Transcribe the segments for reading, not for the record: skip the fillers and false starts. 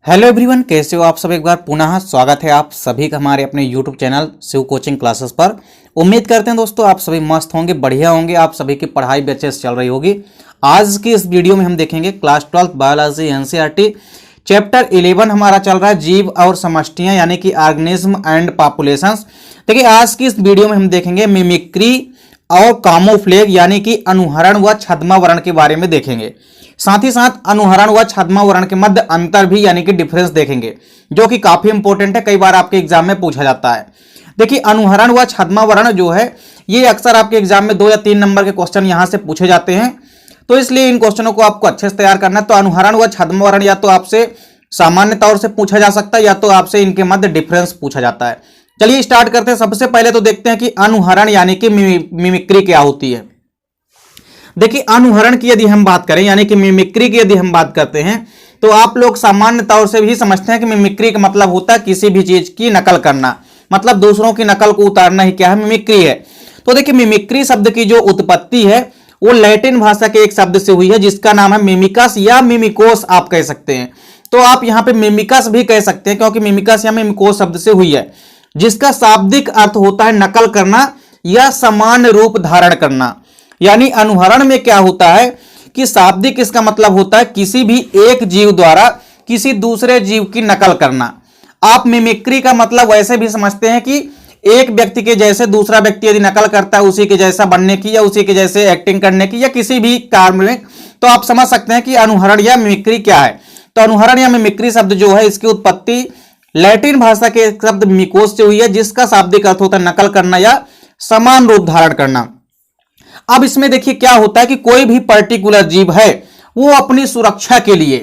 Hello everyone, कैसे हो आप सब। एक बार पुनः स्वागत है आप सभी का हमारे अपने YouTube channel Shiv coaching classes पर। उम्मीद करते हैं दोस्तों आप सभी मस्त होंगे, बढ़िया होंगे, आप सभी की पढ़ाई भी अच्छे से चल रही होगी। आज की इस वीडियो में हम देखेंगे क्लास 12 बायोलॉजी एनसीईआरटी चैप्टर 11 हमारा चल रहा है जीव और समष्टियां यानी कि ऑर्गेनिज्म एंड पॉपुलेशंस। देखिए आज की इस वीडियो में हम देखेंगे मिमिक्री और कामोफ्लेज यानी कि अनुहरण व छद्मावरण के बारे में देखेंगे। साथ ही साथ अनुहरण व छद्मावरण के मध्य अंतर भी यानी कि डिफरेंस देखेंगे, जो कि काफी इंपॉर्टेंट है, कई बार आपके एग्जाम में पूछा जाता है। देखिए अनुहरण व छद्मावरण जो है ये अक्सर आपके एग्जाम में 2 या 3 नंबर के क्वेश्चन यहां से पूछे जाते हैं, तो इसलिए इन क्वेश्चनों को आपको अच्छे से तैयार करना है। तो अनुहरण व छद्मावरण या तो आपसे सामान्य तौर से पूछा जा सकता है या तो आपसे इनके मध्य डिफरेंस पूछा जाता है। चलिए स्टार्ट करते हैं। सबसे पहले तो देखते हैं कि अनुहरण यानी कि मिमिक्री क्या होती है। देखिए अनुहरण की यदि हम बात करें यानी कि मिमिक्री की यदि हम बात करते हैं तो आप लोग सामान्य तौर से भी समझते हैं कि मिमिक्री का मतलब होता है किसी भी चीज की नकल करना, मतलब दूसरों की नकल को उतारना ही क्या है, मिमिक्री है। तो देखिए मिमिक्री शब्द की जो उत्पत्ति है वो लैटिन भाषा के एक शब्द से हुई है जिसका नाम है मिमिकस या मिमिकोस आप कह सकते हैं। तो आप यहाँ पे मिमिकस भी कह सकते हैं क्योंकि मिमिकस या मिमिकोस शब्द से हुई है, जिसका शाब्दिक अर्थ होता है नकल करना या समान रूप धारण करना। यानी अनुहरण में क्या होता है कि शाब्दिक इसका मतलब होता है किसी भी एक जीव द्वारा किसी दूसरे जीव की नकल करना। आप मिमिक्री का मतलब वैसे भी समझते हैं कि एक व्यक्ति के जैसे दूसरा व्यक्ति यदि नकल करता है उसी के जैसा बनने की या उसी के जैसे एक्टिंग करने की या किसी भी कार्य में, तो आप समझ सकते हैं कि अनुहरण या मिमिक्री क्या है। तो अनुहरण या मिमिक्री शब्द जो है इसकी उत्पत्ति लैटिन भाषा के शब्द मिमिकोस से हुई है, जिसका शाब्दिक अर्थ होता है नकल करना या समान रूप धारण करना। अब इसमें देखिए क्या होता है कि कोई भी पर्टिकुलर जीव है वो अपनी सुरक्षा के लिए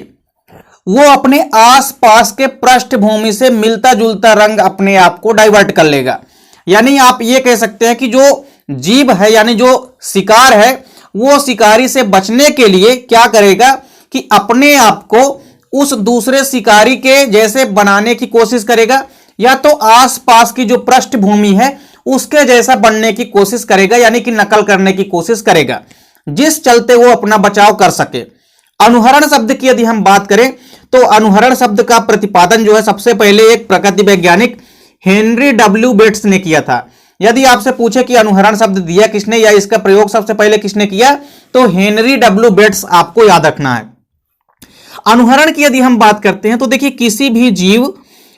वो अपने आसपास के पृष्ठभूमि से मिलता जुलता रंग अपने आप को डाइवर्ट कर लेगा। यानी आप ये कह सकते हैं कि जो जीव है यानी जो शिकार है वो शिकारी से बचने के लिए क्या करेगा कि अपने आप को उस दूसरे शिकारी के जैसे बनाने की कोशिश करेगा या तो आसपास की जो पृष्ठभूमि है उसके जैसा बनने की कोशिश करेगा, यानी कि नकल करने की कोशिश करेगा, जिस चलते वो अपना बचाव कर सके। अनुहरण शब्द की यदि हम बात करें तो अनुहरण शब्द का प्रतिपादन जो है सबसे पहले एक प्रकृति वैज्ञानिक हेनरी डब्ल्यू बेट्स ने किया था। यदि आपसे पूछे कि अनुहरण शब्द दिया किसने या इसका प्रयोग सबसे पहले किसने किया तो हेनरी डब्ल्यू बेट्स आपको याद रखना है। अनुहरण की यदि हम बात करते हैं तो देखिए किसी भी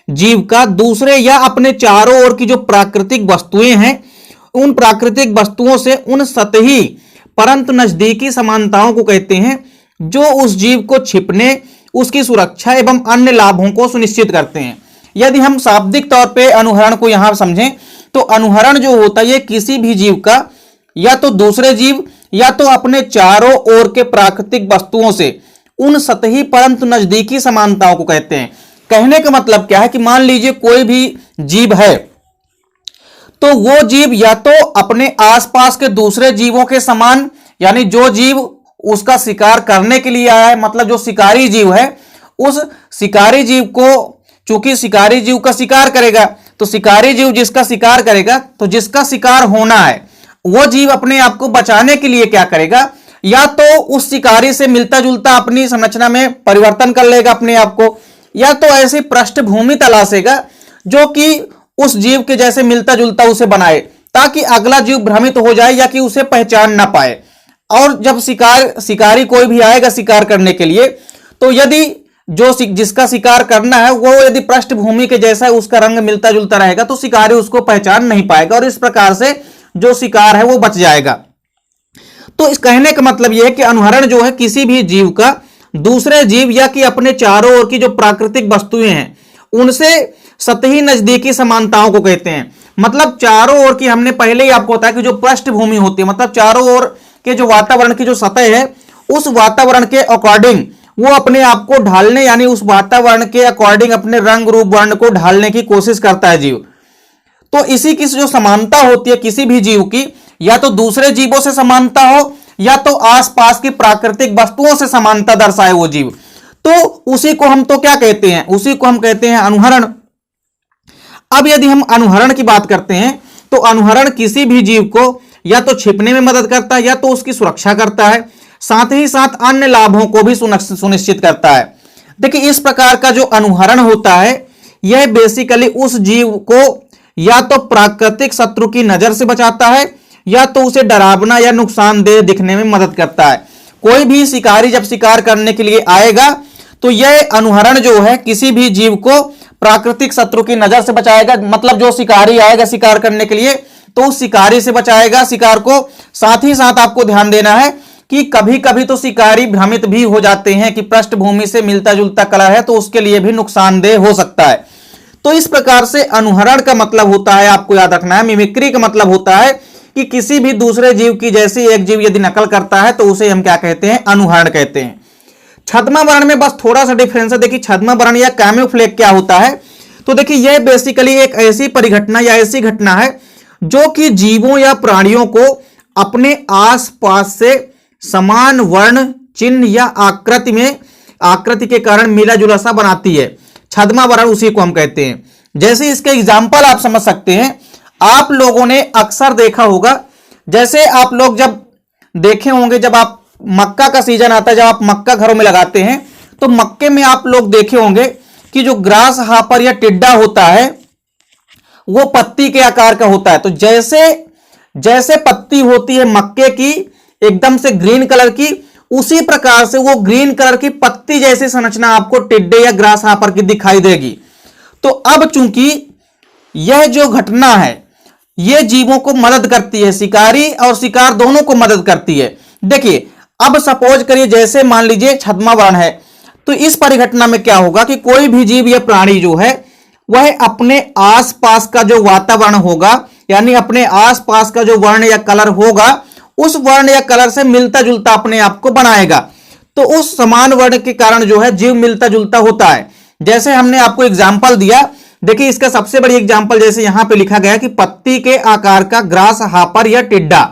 जीव का दूसरे या अपने चारों ओर की जो प्राकृतिक वस्तुएं हैं उन प्राकृतिक वस्तुओं से उन सतही परंतु नजदीकी समानताओं को कहते हैं जो उस जीव को छिपने, उसकी सुरक्षा एवं अन्य लाभों को सुनिश्चित करते हैं। यदि हम शाब्दिक तौर पे अनुहरण को यहां समझें तो अनुहरण जो होता है ये किसी भी जीव का या तो दूसरे जीव या तो अपने चारों ओर के प्राकृतिक वस्तुओं से उन सतही परंतु नजदीकी समानताओं को कहते हैं। कहने का मतलब क्या है कि मान लीजिए कोई भी जीव है तो वो जीव या तो अपने आसपास के दूसरे जीवों के समान, यानी जो जीव उसका शिकार करने के लिए आया है, मतलब जो शिकारी जीव है उस शिकारी जीव को, चूंकि शिकारी जीव का शिकार करेगा तो शिकारी जीव जिसका शिकार करेगा तो जिसका शिकार होना है वो जीव अपने आप को बचाने के लिए क्या करेगा, या तो उस शिकारी से मिलता जुलता अपनी संरचना में परिवर्तन कर लेगा अपने आप को, या तो ऐसी पृष्ठभूमि तलाशेगा जो कि उस जीव के जैसे मिलता जुलता उसे बनाए ताकि अगला जीव भ्रमित हो जाए या कि उसे पहचान ना पाए। और जब शिकारी कोई भी आएगा शिकार करने के लिए तो यदि जिसका शिकार करना है वो यदि पृष्ठभूमि के जैसा उसका रंग मिलता जुलता रहेगा तो शिकारी उसको पहचान नहीं पाएगा और इस प्रकार से जो शिकार है वो बच जाएगा। तो इस कहने का मतलब यह है कि अनुहरण जो है किसी भी जीव का दूसरे जीव या कि अपने चारों ओर की जो प्राकृतिक वस्तुएं हैं उनसे सतही नजदीकी समानताओं को कहते हैं। मतलब चारों ओर की, हमने पहले ही आपको बताया कि जो पृष्ठभूमि होती है मतलब चारों ओर के जो वातावरण की जो सतह है उस वातावरण के अकॉर्डिंग वो अपने आप को ढालने, यानी उस वातावरण के अकॉर्डिंग अपने रंग रूप वर्ण को ढालने की कोशिश करता है जीव। तो इसी की जो समानता होती है किसी भी जीव की, या तो दूसरे जीवों से समानता हो या तो आसपास की प्राकृतिक वस्तुओं से समानता दर्शाए वो जीव, तो उसी को हम तो क्या कहते हैं, उसी को हम कहते हैं अनुहरण। अब यदि हम अनुहरण की बात करते हैं तो अनुहरण किसी भी जीव को या तो छिपने में मदद करता है या तो उसकी सुरक्षा करता है, साथ ही साथ अन्य लाभों को भी सुनिश्चित करता है। देखिए इस प्रकार का जो अनुहरण होता है यह बेसिकली उस जीव को या तो प्राकृतिक शत्रु की नजर से बचाता है या तो उसे डरावना या नुकसानदेह दिखने में मदद करता है। कोई भी शिकारी जब शिकार करने के लिए आएगा तो यह अनुहरण जो है किसी भी जीव को प्राकृतिक शत्रु की नजर से बचाएगा। मतलब जो शिकारी आएगा शिकार करने के लिए तो उस शिकारी से बचाएगा शिकार को। साथ ही साथ आपको ध्यान देना है कि कभी कभी तो शिकारी भ्रमित भी हो जाते हैं कि पृष्ठभूमि से मिलता जुलता कलर है तो उसके लिए भी नुकसानदेह हो सकता है। तो इस प्रकार से अनुहरण का मतलब होता है, आपको याद रखना है, मिमिक्री का मतलब होता है कि किसी भी दूसरे जीव की जैसी एक जीव यदि नकल करता है तो उसे हम क्या कहते हैं, अनुहरण कहते हैं। छद्मा वर्ण में बस थोड़ा सा डिफरेंस है। देखिए छद्मा वर्ण या कैमोफ्लेज क्या होता है, तो देखिए यह बेसिकली एक ऐसी परिघटना या ऐसी घटना है जो कि जीवों या प्राणियों को अपने आसपास से समान वर्ण चिन्ह या आकृति के कारण मिला जुला सा बनाती है। छद्मा वर्ण उसी को हम कहते हैं। जैसे इसके एग्जाम्पल आप समझ सकते हैं, आप लोगों ने अक्सर देखा होगा, जैसे आप लोग जब देखे होंगे जब आप मक्का का सीजन आता है, जब आप मक्का घरों में लगाते हैं तो मक्के में आप लोग देखे होंगे कि जो ग्रास हापर या टिड्डा होता है वो पत्ती के आकार का होता है। तो जैसे जैसे पत्ती होती है मक्के की एकदम से ग्रीन कलर की, उसी प्रकार से वो ग्रीन कलर की पत्ती जैसी संरचना आपको टिड्डे या ग्रास हापर की दिखाई देगी। तो अब चूंकि यह जो घटना है यह जीवों को मदद करती है, शिकारी और शिकार दोनों को मदद करती है। देखिए अब सपोज करिए जैसे मान लीजिए छद्मा वर्ण है तो इस परिघटना में क्या होगा कि कोई भी जीव या प्राणी जो है वह अपने आसपास का जो वातावरण होगा यानी अपने आसपास का जो वर्ण या कलर होगा उस वर्ण या कलर से मिलता जुलता अपने आप को बनाएगा। तो उस समान वर्ण के कारण जो है जीव मिलता जुलता होता है। जैसे हमने आपको एग्जाम्पल दिया, देखिए इसका सबसे बड़ी एग्जाम्पल जैसे यहां पे लिखा गया कि पत्ती के आकार का ग्रास हापर या टिड्डा।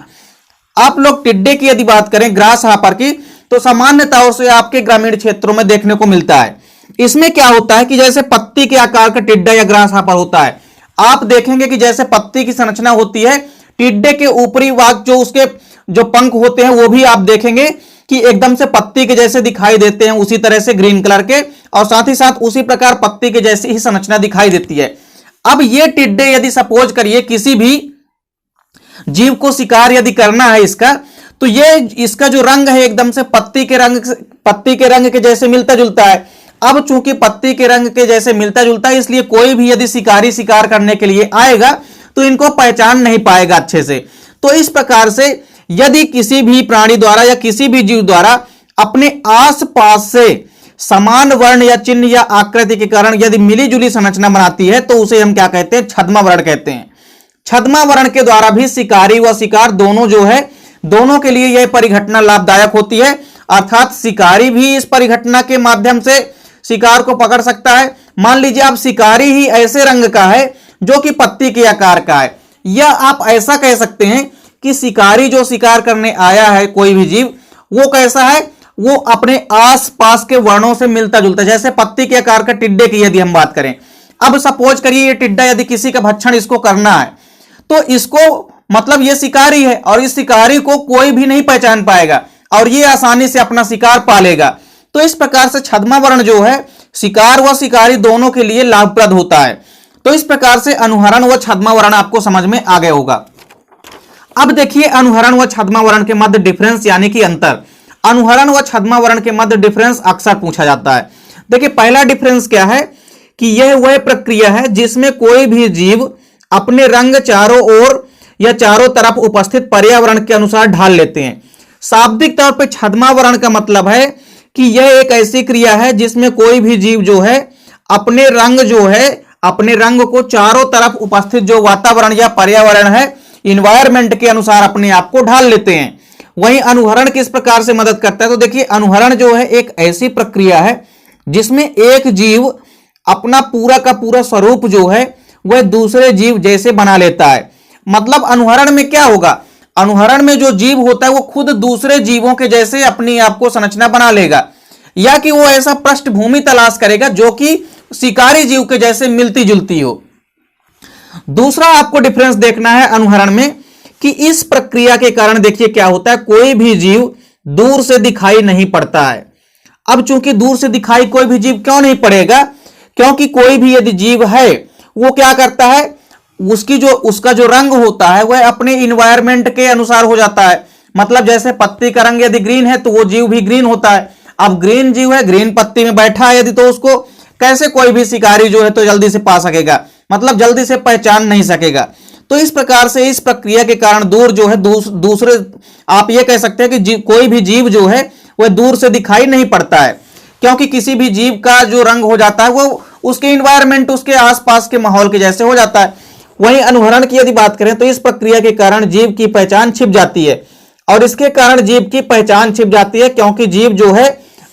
आप लोग टिड्डे की यदि बात करें ग्रास हापर की तो सामान्य तौर से आपके ग्रामीण क्षेत्रों में देखने को मिलता है। इसमें क्या होता है कि जैसे पत्ती के आकार का टिड्डा या ग्रास हापर होता है, आप देखेंगे कि जैसे पत्ती की संरचना होती है, टिड्डे के ऊपरी भाग जो उसके जो पंख होते हैं वो भी आप देखेंगे कि एकदम से पत्ती के जैसे दिखाई देते हैं, उसी तरह से ग्रीन कलर के, और साथ ही साथ उसी प्रकार पत्ती के जैसी ही संरचना दिखाई देती है। अब ये टिड्डे यदि सपोज करिए किसी भी जीव को शिकार यदि करना है इसका, तो ये इसका जो रंग है एकदम से पत्ती के रंग के जैसे मिलता जुलता है। अब चूंकि पत्ती के रंग के जैसे मिलता जुलता है इसलिए कोई भी यदि शिकारी शिकार करने के लिए आएगा तो इनको पहचान नहीं पाएगा अच्छे से। तो इस प्रकार से यदि किसी भी प्राणी द्वारा या किसी भी जीव द्वारा अपने आसपास से समान वर्ण या चिन्ह या आकृति के कारण यदि मिली जुली संरचना बनाती है तो उसे हम क्या कहते हैं, छद्मा वर्ण कहते हैं। छद्मा वर्ण के द्वारा भी शिकारी व शिकार दोनों जो है दोनों के लिए यह परिघटना लाभदायक होती है। अर्थात शिकारी भी इस परिघटना के माध्यम से शिकार को पकड़ सकता है। मान लीजिए आप शिकारी ही ऐसे रंग का है जो कि पत्ती के आकार का है, या आप ऐसा कह सकते हैं कि शिकारी जो शिकार करने आया है कोई भी जीव वो कैसा है, वो अपने आसपास के वर्णों से मिलता जुलता। जैसे पत्ती के आकार का टिड्डे की यदि हम बात करें, अब सपोज करिए ये टिड्डा यदि किसी का भक्षण इसको करना है तो इसको मतलब ये शिकारी है और इस शिकारी को कोई भी नहीं पहचान पाएगा और ये आसानी से अपना शिकार पालेगा। तो इस प्रकार से छद्मा वर्ण जो है शिकार व शिकारी दोनों के लिए लाभप्रद होता है। तो इस प्रकार से अनुहरण व छद्मा वर्ण आपको समझ में आ गया होगा। अब देखिए अनुहरण व छद्मा वर्ण के मध्य डिफरेंस यानी कि अंतर। अनुहरण व छद्मा वर्ण के मध्य डिफरेंस अक्सर पूछा जाता है। देखिए पहला डिफरेंस क्या है कि यह वह प्रक्रिया है जिसमें कोई भी जीव अपने रंग चारों ओर या चारों तरफ उपस्थित पर्यावरण के अनुसार ढाल लेते हैं। शाब्दिक तौर पर छद्मा वर्ण का मतलब है कि यह एक ऐसी क्रिया है जिसमें कोई भी जीव जो है अपने रंग को चारों तरफ उपस्थित जो वातावरण या पर्यावरण है इन्वायरमेंट के अनुसार अपने आप को ढाल लेते हैं। वहीं अनुहरण किस प्रकार से मदद करता है, तो देखिए अनुहरण जो है एक ऐसी प्रक्रिया है जिसमें एक जीव अपना पूरा का पूरा स्वरूप जो है वह दूसरे जीव जैसे बना लेता है। मतलब अनुहरण में क्या होगा, अनुहरण में जो जीव होता है वो खुद दूसरे जीवों के जैसे अपनी आप को संरचना बना लेगा, या कि वो ऐसा पृष्ठभूमि तलाश करेगा जो कि शिकारी जीव के जैसे मिलती जुलती हो। दूसरा आपको डिफरेंस देखना है अनुहरण में कि इस प्रक्रिया के कारण देखिए क्या होता है, कोई भी जीव दूर से दिखाई नहीं पड़ता है। अब चूंकि दूर से दिखाई कोई भी जीव क्यों नहीं पड़ेगा, क्योंकि कोई भी यदि जीव है वो क्या करता है, उसका जो रंग होता है वह अपने इन्वायरमेंट के अनुसार हो जाता है। मतलब जैसे पत्ती का रंग यदि ग्रीन है तो वो जीव भी ग्रीन होता है। अब ग्रीन जीव है, ग्रीन पत्ती में बैठा है यदि, तो उसको कैसे कोई भी शिकारी जो है तो जल्दी से पा सकेगा, मतलब जल्दी से पहचान नहीं सकेगा। तो इस प्रकार से इस प्रक्रिया के कारण दूर जो है दूसरे आप ये कह सकते हैं कि कोई भी जीव जो है वह दूर से दिखाई नहीं पड़ता है, क्योंकि किसी भी जीव का जो रंग हो जाता है वो उसके इन्वायरमेंट, उसके आसपास के माहौल के जैसे हो जाता है। वहीं अनुहरण की यदि बात करें तो इस प्रक्रिया के कारण जीव की पहचान छिप जाती है, और इसके कारण जीव की पहचान छिप जाती है क्योंकि जीव जो है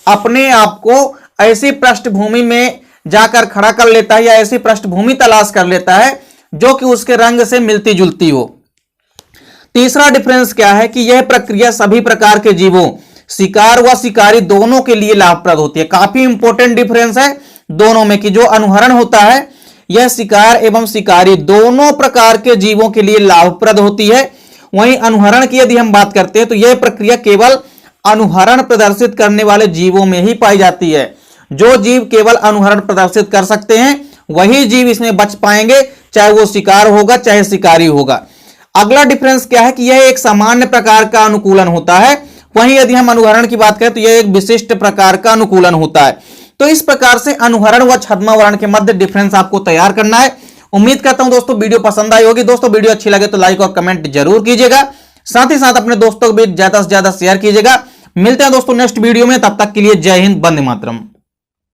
अपने आप को ऐसी पृष्ठभूमि में जाकर खड़ा कर लेता है या ऐसी पृष्ठभूमि तलाश कर लेता है जो कि उसके रंग से मिलती जुलती हो। तीसरा डिफरेंस क्या है कि यह प्रक्रिया सभी प्रकार के जीवों, शिकार व शिकारी दोनों के लिए लाभप्रद होती है। काफी इंपॉर्टेंट डिफरेंस है दोनों में कि जो अनुहरण होता है यह शिकार एवं शिकारी दोनों प्रकार के जीवों के लिए लाभप्रद होती है। वहीं अनुहरण की यदि हम बात करते हैं तो यह प्रक्रिया केवल अनुहरण प्रदर्शित करने वाले जीवों में ही पाई जाती है। जो जीव केवल अनुहरण प्रदर्शित कर सकते हैं वही जीव इसमें बच पाएंगे, चाहे वो शिकार होगा चाहे शिकारी होगा। अगला डिफरेंस क्या है कि यह एक सामान्य प्रकार का अनुकूलन होता है, वहीं यदि हम अनुहरण की बात करें तो यह एक विशिष्ट प्रकार का अनुकूलन होता है। तो इस प्रकार से अनुहरण व छद्मावरण के मध्य डिफरेंस आपको तैयार करना है। उम्मीद करता हूं दोस्तों वीडियो पसंद आई होगी। दोस्तों वीडियो अच्छी लगे तो लाइक और कमेंट जरूर कीजिएगा, साथ ही साथ अपने दोस्तों को भी ज्यादा से ज्यादा शेयर कीजिएगा। मिलते हैं दोस्तों नेक्स्ट वीडियो में, तब तक के लिए जय हिंद, वंदे मातरम।